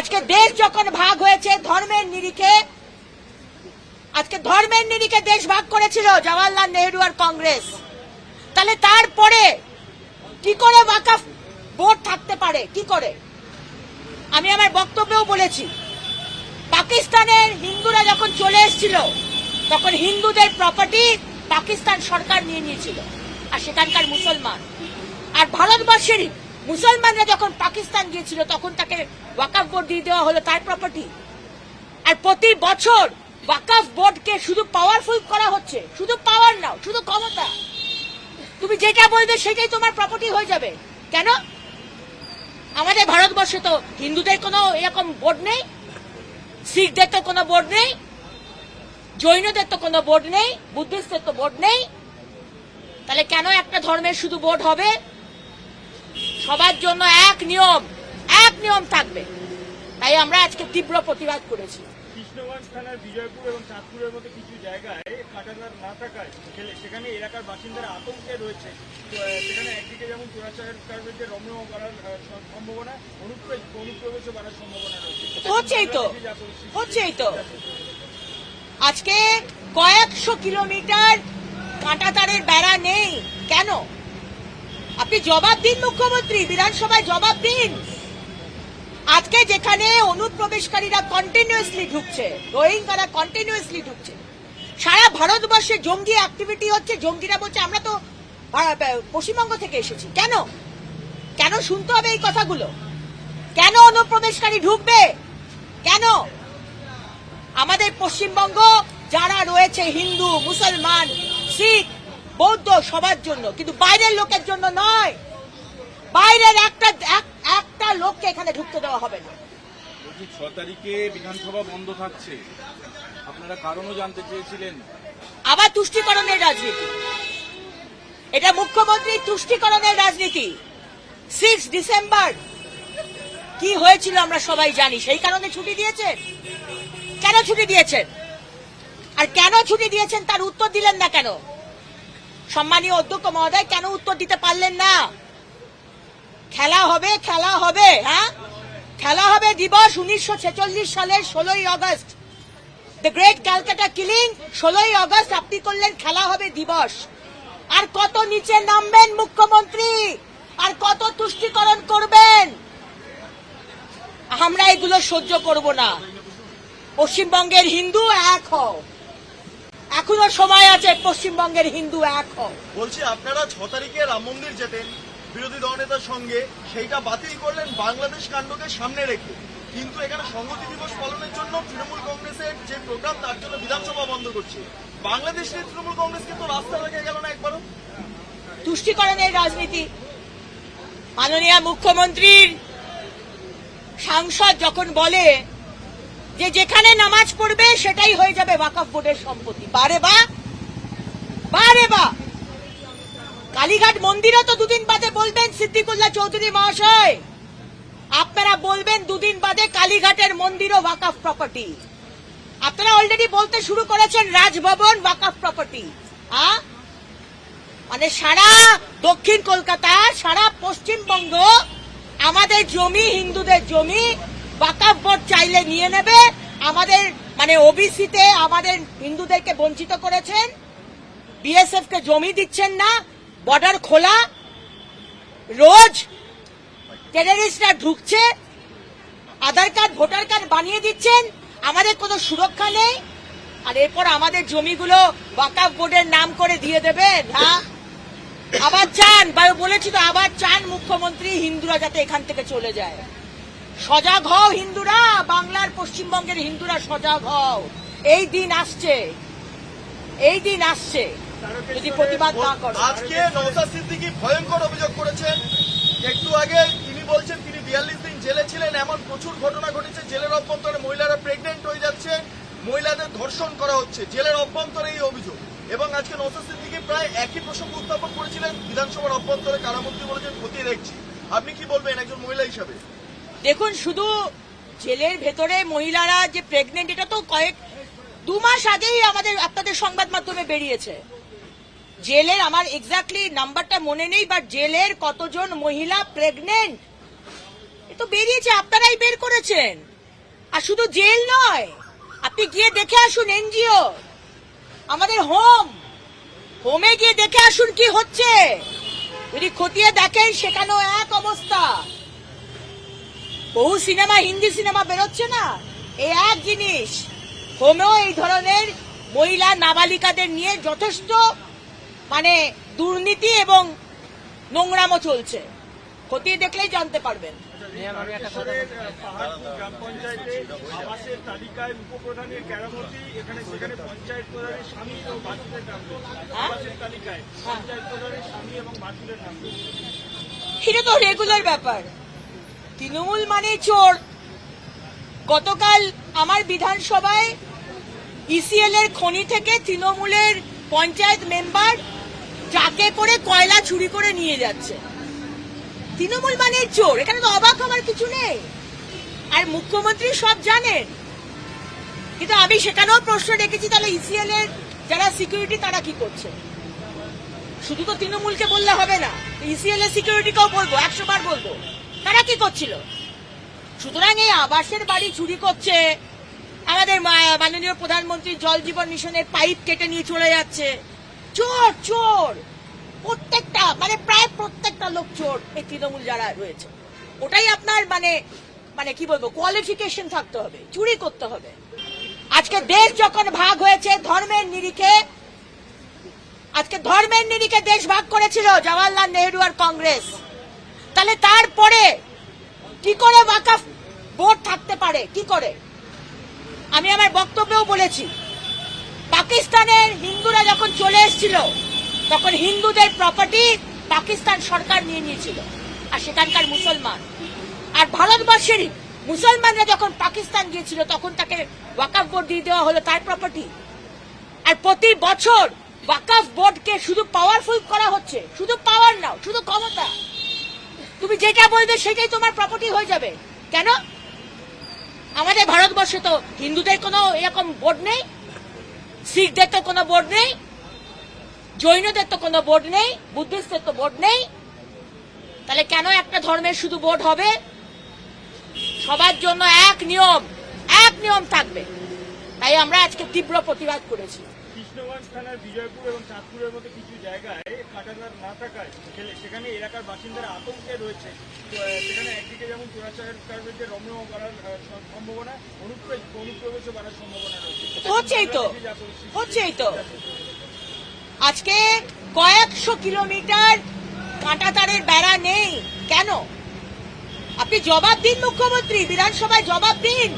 আজকে দেশ যখন ভাগ হয়েছে ধর্মের নিরিখে, আজকে ধর্মের নিরিখে দেশ ভাগ করেছিল জওয়াহরলাল নেহরু আর কংগ্রেস, তাহলে তারপরে কি করে ওয়াকফ বোর্ড থাকতে পারে? কি করে? আমি আমার বক্তব্যেও বলেছি, পাকিস্তানের হিন্দুরা যখন চলে এসেছিল তখন হিন্দুদের প্রপার্টি পাকিস্তান সরকার নিয়ে নিয়েছিল, আর সেখানকার মুসলমান। আর ভারতবর্ষের মুসলমানরা যখন পাকিস্তান গিয়েছিল তখন তাকে ওয়াকফ বোর্ড দিয়ে দেওয়া হলো তার প্রপার্টি। আর প্রতি বছর ওয়াকফ বোর্ডকে শুধু পাওয়ারফুল করা হচ্ছে, শুধু পাওয়ার নাও, শুধু ক্ষমতা, তুমি যেটা বলবে সেটাই তোমার প্রপার্টি হয়ে যাবে। কেন? আমাদের ভারতবর্ষে তো হিন্দুদের কোনো এরকম বোর্ড নেই, শিখদের তো কোনো বোর্ড নেই, জৈনদের তো কোনো বোর্ড নেই, বুদ্ধিস্টদের তো বোর্ড নেই। তাহলে কেন একটা ধর্মের শুধু বোর্ড হবে? সবার জন্য এক নিয়ম থাকবে। তাই আমরা আজকে তীব্র প্রতিবাদ করেছি। কৃষ্ণগঞ্জ থানার বিজয়পুর এবং চাঁদপুরের মতো কিছু জায়গায় কাঁটাতার না থাকায় সেখানে এলাকার বাসিন্দারা আতঙ্কে রয়েছে। সেখানে একদিকে যেমন চোরাচারের কারণে রমরম করার সম্ভাবনা, অনুপ্রবেশও বাড়ার সম্ভাবনা রয়েছে। হচ্ছেই তো আজকে কয়েকশো কিলোমিটার কাঁটাতারের বেড়া নেই। কেন? আপনি জবাব দিন, মুখ্যমন্ত্রী, বিধানসভায় জবাব দিন। আজকে যেখানে অনুপ্রবেশকারীরা কন্টিনিউয়াসলি ঢুকছে, রোহিঙ্গারা কন্টিনিউয়াসলি ঢুকছে, সারা ভারতবর্ষে জঙ্গি অ্যাক্টিভিটি হচ্ছে, জঙ্গিরা বলছে আমরা তো পশ্চিমবঙ্গ থেকে এসেছি। কেন? কেন শুনতে হবে এই কথাগুলো? কেন অনুপ্রবেশকারী ঢুকবে? কেন? আমাদের পশ্চিমবঙ্গ যারা রয়েছে হিন্দু, মুসলমান, শিখ, বৌদ্ধ, সবার জন্য, কিন্তু বাইরের লোকের জন্য নয়। বাইরের একটা লোককে এখানে ঢুকতে দেওয়া হবে না। 6 তারিখে বিধানসভা বন্ধ থাকছে, আপনারা কারণও জানতে চেয়েছিলেন। আবার তুষ্টিকরণের রাজনীতি, এটা মুখ্যমন্ত্রীর তুষ্টিকরণের রাজনীতি। 6 ডিসেম্বর কি হয়েছিল আমরা সবাই জানি, সেই কারণে ছুটি দিয়েছেন। কেন ছুটি দিয়েছেন? আর কেন ছুটি দিয়েছেন তার উত্তর দিলেন না কেন? সম্মানীয় অধ্যক্ষ মহোদয়, কেন উত্তর দিতে পারলেন না? খেলা হবে, হ্যাঁ, খেলা হবে দিবস 1946 সালের 16ই August, the great Calcutta killing. 16ই আগস্ট আপনি করলেন খেলা হবে দিবস। আর কত নিচে নামবেন মুখ্যমন্ত্রী? আর কত তুষ্টিকরণ করবেন? আমরা এগুলো সহ্য করব না। পশ্চিমবঙ্গের হিন্দু এক হও, এখনো সময় আছে। পশ্চিমবঙ্গের হিন্দু এক হও। বলছি, আপনারা 6 তারিখে রাম মন্দির যেতেন বিরোধী দলনেতার সঙ্গে, সেইটা বাতিল করলেন বাংলাদেশ কাণ্ডকে সামনে রেখে। কিন্তু এখানে সংহতি দিবস পালনের জন্য তৃণমূল কংগ্রেসের যে প্রোগ্রাম, তার জন্য বিধানসভা বন্ধ করছে। বাংলাদেশের তৃণমূল কংগ্রেস কিন্তু রাস্তা রেখে গেল না একবারও। তুষ্টিকরণের রাজনীতি। মাননীয় মুখ্যমন্ত্রীর সাংসদ যখন বলে যে যেখানে নামাজ পড়বে সেটাই হয়ে যাবে ওয়াকফ বোর্ডের সম্পত্তি, বারে বা কালীঘাট মন্দিরও তো দুদিন বাদে বলবেন সিদ্দিকুল্লাহ চৌধুরী মহাশয়, আপনারা বলবেন দুদিন বাদে কালীঘাটের মন্দিরও ওয়াকফ প্রপার্টি। আপনারা অলরেডি বলতে শুরু করেছেন রাজভবন ওয়াকফ প্রপার্টি। মানে সারা দক্ষিণ কলকাতা, সারা পশ্চিমবঙ্গ আমাদের জমি, হিন্দুদের জমি, ওয়াকফ বোর্ড চাইলে নিয়ে নেবে। আমাদের মানে ওবিসিতে আমাদের হিন্দুদেরকে বঞ্চিত করেছেন, বিএসএফ কে জমি দিচ্ছেন না, বর্ডার খোলা, রোজ টেররিস্টরা ঢুকছে, আধার কার্ড ভোটার কার্ড বানিয়ে দিচ্ছেন, আমাদের কোনো সুরক্ষা নেই। আর এরপর আমাদের জমিগুলো ওয়াকফ বোর্ডের নাম করে দিয়ে দেবেন। হ্যাঁ, আবার চান, বলেছি তো, আবার চান মুখ্যমন্ত্রী হিন্দুরা যাতে এখান থেকে চলে যায়। সজাগ হও হিন্দুরা, বাংলার পশ্চিমবঙ্গের হিন্দুরা সজাগ হও। এই দিন আসছে যদি প্রতিবাদ না করো। আজকে নওশাদ সিদ্দিকী ভয়ঙ্কর অভিযোগ করেছেন। একটু আগে তিনি বলছেন তিনি 42 দিন জেলে ছিলেন। এমন প্রচুর ঘটনা ঘটেছে, জেলের অভ্যন্তরে মহিলারা প্রেগনেন্ট হয়ে যাচ্ছে, মহিলাদের ধর্ষণ করা হচ্ছে, জেলের অভ্যন্তরে এই অভিযোগ। এবং আজকে নওশাদ সিদ্দিকী প্রায় একই প্রসঙ্গ উত্থাপন করেছিলেন বিধানসভার অভ্যন্তরে। কারামন্ত্রী বলেছেন খতিয়ে দেখছি। আপনি কি বলবেন একজন মহিলা হিসাবে? দেখুন, শুধু জেলের ভেতরে মহিলারা যে প্রেগনেন্ট, এটা তো 2 মাস আগেই আপনাদের সংবাদ মাধ্যমে বেরিয়েছে। জেলের, আমার এক্স্যাক্টলি নাম্বারটা মনে নেই, বাট জেলের কতজন মহিলা প্রেগনেন্ট এ তো বেরিয়েছে, আপনারাই বের করেছেন। আর শুধু জেল নয়, আপনি গিয়ে দেখে আসুন এনজিও, আমাদের হোমে গিয়ে দেখে আসুন কি হচ্ছে। যদি খতিয়ে দেখেন সেখানেও এক অবস্থা। বহু সিনেমা, হিন্দি সিনেমা বেরোচ্ছে না, এই এক জিনিস। হোমেও এই ধরনের মহিলা নাবালিকাদের নিয়ে যথেষ্ট মানে দুর্নীতি এবং নোংরামো চলছে। খতিয়ে দেখলেই জানতে পারবেন। পাহাড়পুর গ্রাম পঞ্চায়েতে আবাসের তালিকায় উপপ্রধানের কেরামতি, সেখানে পঞ্চায়েত প্রধানের স্বামী এবং বাছুরের নাম রয়েছে। আবাসের তালিকায় পঞ্চায়েত প্রধানের স্বামী এবং বাছুরের নাম রয়েছে। এটা তো রেগুলার ব্যাপার। তৃণমূল মানে চোর। গতকাল আমার বিধানসভায় ইসিএল এর খনি থেকে তৃণমূলের পঞ্চায়েত মেম্বার ট্রাকে করে কয়লা চুরি করে নিয়ে যাচ্ছে। তৃণমূল মানে চোর, এখানে তো অবাক হওয়ার কিছু নেই। আর মুখ্যমন্ত্রী সব জানেন, কিন্তু আমি সেখানেও প্রশ্ন রেখেছি, তাহলে ইসিএল এর যারা সিকিউরিটি তারা কি করছে? শুধু তো তৃণমূলকে বললে হবে না, ইসিএল এর সিকিউরিটিকেও বলবো, 100 বার বলবো, তারা কি করছিল। সুতরাং এই আবাসের বাড়ি চুরি করছে, আমাদের মাননীয় প্রধানমন্ত্রী জল জীবন মিশনের পাইপ কেটে নিয়ে চলে যাচ্ছে। চোর চোর, প্রত্যেকটা মানে প্রায় প্রত্যেকটা লোক চোর। এই তৃণমূল যারা রয়েছে, ওটাই আপনার মানে কি বলবো, কোয়ালিফিকেশন থাকতে হবে, চুরি করতে হবে। আজকে দেশ যখন ভাগ হয়েছে ধর্মের নিরিখে, আজকে ধর্মের নিরিখে দেশ ভাগ করেছিল জওয়াহরলাল নেহেরু আর কংগ্রেস, তাহলে তারপরে কি করে ওয়াকফ বোর্ড থাকতে পারে? কি করে? আমি আমার বক্তব্যেও বলেছি, পাকিস্তানের হিন্দুরা যখন চলে এসেছিল তখন হিন্দুদের প্রপার্টি পাকিস্তান সরকার নিয়ে নিয়েছিল, আর সেখানকার মুসলমান। আর ভারতবর্ষের মুসলমানরা যখন পাকিস্তান গিয়েছিল তখন তাকে ওয়াকফ বোর্ড দিয়ে দেওয়া হলো তার প্রপার্টি। আর প্রতি বছর ওয়াকফ বোর্ডকে শুধু পাওয়ারফুল করা হচ্ছে, শুধু পাওয়ার নাও, শুধু ক্ষমতা। তুমি যেটা বলবে সেটাই তোমার প্রপার্টি হয়ে যাবে। কেন? আমাদের ভারতবর্ষে তো হিন্দুদের কোনো এরকম বোর্ড নেই, শিখদের তো কোনো বোর্ড নেই, জৈনদের তো কোনো বোর্ড নেই, বুদ্ধিস্টদের তো বোর্ড নেই। তাহলে কেন একটা ধর্মের শুধু বোর্ড হবে? সবার জন্য এক নিয়ম থাকবে। তাই আমরা আজকে তীব্র প্রতিবাদ করেছি। কৃষ্ণগঞ্জ থানার বিজয়পুর এবং চাঁদপুরের মতো কিছু জায়গায় কাটাতার না থাকায় সেখানে এলাকার বাসিন্দারা আতঙ্কে রয়েছে। সেখানে একদিকে যেমন চোরাচালানের যে রমরমা করার সম্ভাবনা, অনুপ্রবেশও বাড়ার সম্ভাবনা রয়েছে। হচ্ছেই তো আজকে কয়েকশো কিলোমিটার কাঁটাতারের বেড়া নেই। কেন? আপনি জবাব দিন, মুখ্যমন্ত্রী বিধানসভায় জবাব দিন।